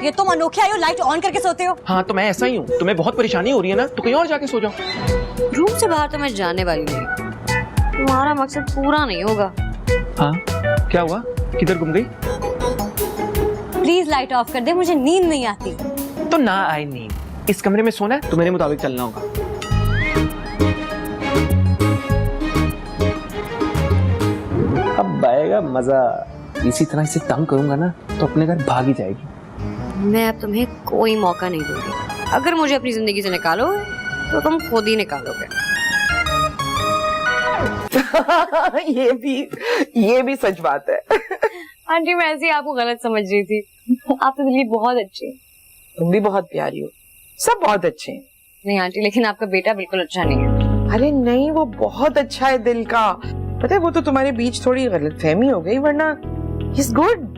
ये तुम अनोखे आए हो, लाइट ऑन करके सोते हो। हाँ तो मैं ऐसा ही हूँ, तुम्हें बहुत परेशानी हो रही है ना, तो कहीं और जाके सो जाओ। रूम से बाहर तो मैं जाने वाली नहीं, तुम्हारा मकसद पूरा नहीं होगा। हाँ क्या हुआ, किधर घूम गई? प्लीज लाइट ऑफ कर दे, मुझे नींद नहीं आती। तो ना आए नींद, इस कमरे में सोना है तो मेरे मुताबिक चलना होगा। अब आएगा मजा, इसी तरह इसे तंग करूंगा ना तो अपने घर भाग ही जाएगी। मैं अब तुम्हें कोई मौका नहीं दूंगी। अगर मुझे अपनी जिंदगी से निकालो तो तुम खुद ही निकालोगे। ये भी सच बात है। आंटी मैं ऐसे ही आपको गलत समझ रही थी। आप तो दिल्ली बहुत अच्छी है। तुम भी बहुत प्यारी हो, सब बहुत अच्छे हैं। नहीं आंटी, लेकिन आपका बेटा बिल्कुल अच्छा नहीं है। अरे नहीं, वो बहुत अच्छा है दिल का। पता है, वो तो तुम्हारे बीच थोड़ी गलतफहमी हो गई, वरना ही इज गुड।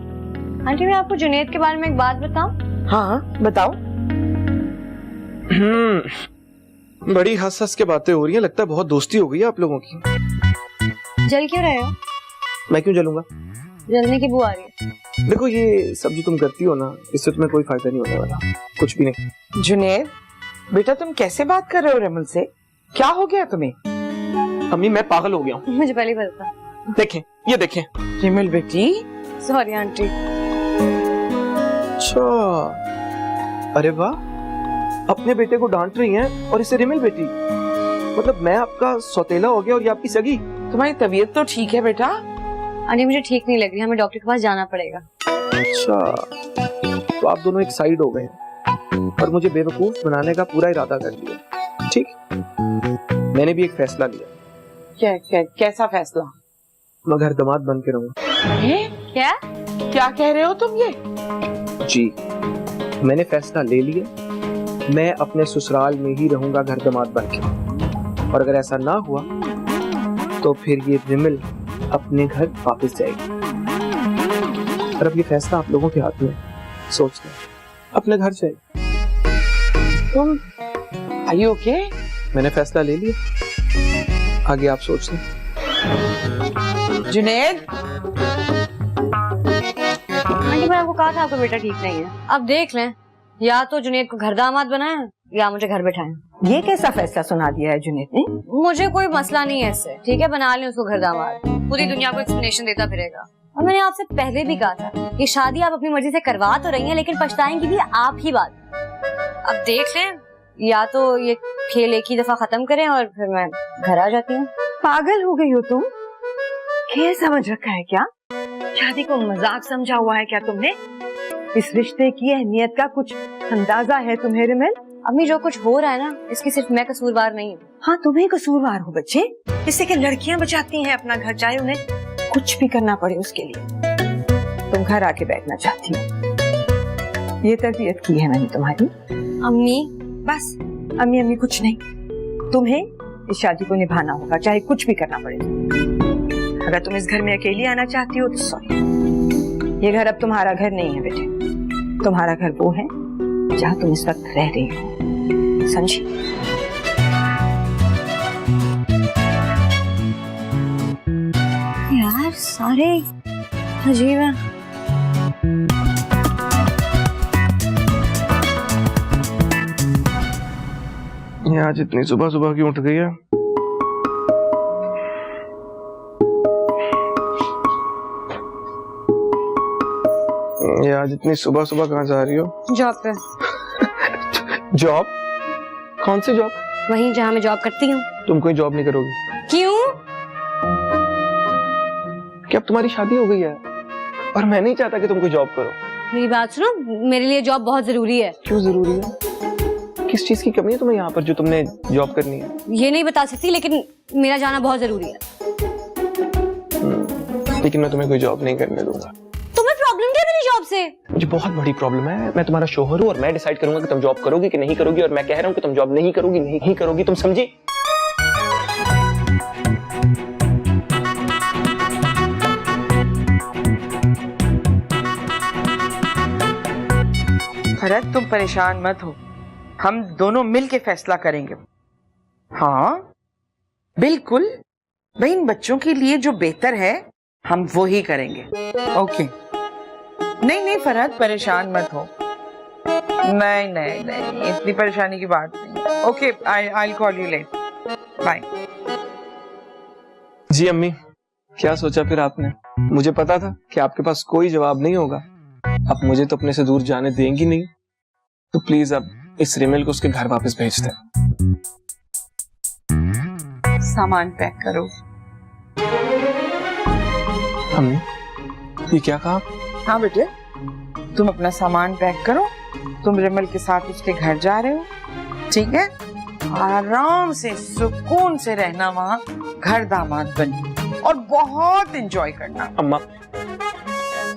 आंटी मैं आपको जुनैद के बारे में एक बात बताऊं? हाँ बताओ। बड़ी हंस हंस के बातें हो रही हैं, लगता है बहुत दोस्ती हो गई है आप लोगों की। जल क्यों रहे हो? मैं क्यों जलूंगा? जलने की बू आ रही है। देखो ये सब जो तुम करती हो ना, इससे तुम्हें कोई फायदा नहीं होने वाला, कुछ भी नहीं। जुनैद बेटा, तुम कैसे बात कर रहे हो रिमल से? क्या हो गया तुम्हें? अम्मी मैं पागल हो गया हूँ। मुझे पहले ही पता था। देखें, ये देखें। रिमल बेटी। Sorry aunty. अच्छा, अरे वाह, अपने बेटे को डांट रही हैं और इसे रिमल बेटी। मतलब मैं आपका सौतेला हो गया और ये आपकी सगी। तुम्हारी तबीयत तो ठीक है बेटा? आंटी मुझे ठीक नहीं लग रही, हमें डॉक्टर के पास जाना पड़ेगा। अच्छा, तो आप दोनों एक साइड हो गए हैं और मुझे बेवकूफ बनाने का पूरा इरादा कर लिया। ठीक, मैंने भी एक फैसला लिया। कैसा फैसला? मैं घर दामाद बन के रहूंगा। क्या कह रहे हो तुम ये? जी, मैंने फैसला ले लिया, मैं अपने ससुराल में ही रहूंगा घर दामाद बन के। और अगर ऐसा ना हुआ तो फिर ये रिमल अपने घर वापस जाएगी। और अब ये फैसला आप लोगों के हाथ में, सोच लें, अपने घर जाएगी। तुम आर यू ओके? मैंने फैसला ले लिया, आगे आप सोच लें। जुनैद, आंटी मैंने आपको कहा था आपका बेटा ठीक नहीं है। अब देख लें, या तो जुनैद को घर दामाद बनाएं या मुझे घर बैठाएं। ये कैसा फैसला सुना दिया है जुनैद ने? मुझे कोई मसला नहीं है इससे, ठीक है, बना लें उसको घर दामाद, पूरी दुनिया को एक्सप्लेनेशन देता फिरेगा। और मैंने आपसे पहले भी कहा था कि शादी आप अपनी मर्जी से करवा तो रही हैं, लेकिन पछताएंगी भी आप ही बाद। अब देख लें, या तो ये खेल एक ही दफा खत्म करें और फिर मैं घर आ जाती हूँ। पागल हो गई हो तुम? खेल समझ रखा है क्या? शादी को मजाक समझा हुआ है क्या तुमने? इस रिश्ते की अहमियत का कुछ अंदाजा है तुम्हें रिमल? अम्मी जो कुछ हो रहा है ना, इसकी सिर्फ मैं कसूरवार नहीं हूँ। हाँ तुम्हें कसूरवार हो बच्चे, इससे कि लड़कियां बचाती हैं अपना घर, चाहे उन्हें कुछ भी करना पड़े उसके लिए। तुम घर आके बैठना चाहती हो, ये तरबियत की है मैंने तुम्हारी। अम्मी बस अम्मी अम्मी कुछ नहीं, तुम्हें इस शादी को निभाना होगा, चाहे कुछ भी करना पड़े। अगर तुम इस घर में अकेली आना चाहती हो तो सॉरी, ये घर अब तुम्हारा घर नहीं है बेटे। तुम्हारा घर वो है जहाँ तुम इस वक्त रह रही हो, समझी? यार सारे अजीब है। ये आज इतनी सुबह सुबह क्यों उठ गई है? ये आज इतनी सुबह सुबह कहाँ जा रही हो? जॉब पे। जॉब? कौन सी जॉब? वहीं जहाँ मैं जॉब करती हूँ। तुम कोई जॉब नहीं करोगी? क्यों? क्या अब तुम्हारी शादी हो गई है और मैं नहीं चाहता कि तुम कोई जॉब करो। मेरी बात सुनो, मेरे लिए जॉब बहुत जरूरी है। क्यों जरूरी है? किस चीज की कमी है तुम्हें यहाँ पर जो तुमने जॉब करनी है? ये नहीं बता सकती, लेकिन मेरा जाना बहुत जरूरी है। लेकिन मैं तुम्हें कोई जॉब नहीं करने दूंगा। तुम्हें प्रॉब्लम क्या है मेरी जॉब से? मुझे बहुत बड़ी प्रॉब्लम है। मैं तुम्हारा शोहर हूँ और मैं डिसाइड करूंगा कि तुम जॉब करोगी कि नहीं करोगी, और मैं कह रहा हूँ कि तुम जॉब नहीं करोगी, तुम समझी? भरत तुम परेशान मत हो, हम दोनों मिल के फैसला करेंगे। हाँ बिल्कुल, भाई इन बच्चों के लिए जो बेहतर है हम वो ही करेंगे। ओके? नहीं फरहत परेशान मत हो, नहीं नहीं नहीं, इतनी परेशानी की बात नहीं। Okay, I call you late, bye. जी अम्मी, क्या सोचा फिर आपने? मुझे पता था कि आपके पास कोई जवाब नहीं होगा। अब मुझे तो अपने से दूर जाने देंगी नहीं, तो प्लीज अब इस रिमिल को उसके घर वापस भेज दें। सामान पैक करो। अम्मी, ये क्या कहा? हाँ बेटे, तुम अपना सामान पैक करो। तुम रिमल के साथ उसके घर जा रहे हो, ठीक है? आराम से सुकून से रहना वहाँ घर दामाद बन, और बहुत एंजॉय करना। अम्मा,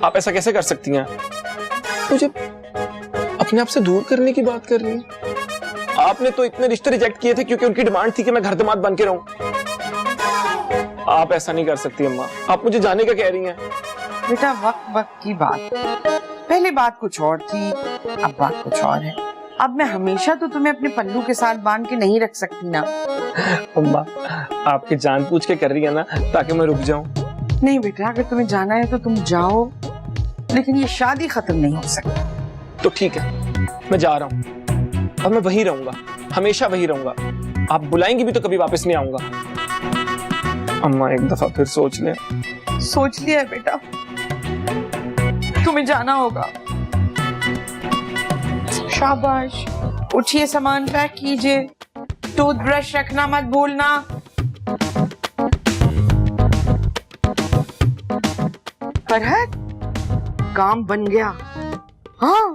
आप ऐसा कैसे कर सकती हैं? मुझे अपने आप से दूर करने की बात कर रही हैं? आपने तो इतने रिश्ते रिजेक्ट किए थे क्योंकि उनकी डिमांड थी कि मैं घर दामाद बन के रहूं। आप ऐसा नहीं कर सकती अम्मा, आप मुझे जाने का कह रही हैं। बेटा, वक्त वक्त की बात, पहले बात कुछ और थी, अब बात कुछ और है। अब मैं हमेशा तो तुम्हें अपने पल्लू के साथ बांध के नहीं रख सकती ना। अम्मा, आपकी जान पूछ के कर रही है ना, ताकि मैं रुक जाऊं। नहीं बेटा, अगर तुम्हें जाना है तो तुम जाओ, लेकिन ये शादी खत्म नहीं हो सकती। तो ठीक है, मैं जा रहा हूं और मैं वहीं रहूंगा, हमेशा वहीं रहूंगा। आप बुलाएंगी भी तो कभी वापस नहीं आऊंगा। अम्मा, एक दफा फिर सोच ले। सोच लिया है बेटा, तुम्हें जाना होगा। शाबाश, उठिए, सामान पैक कीजिए, टूथब्रश रखना मत भूलना। फरहत, काम बन गया। हाँ,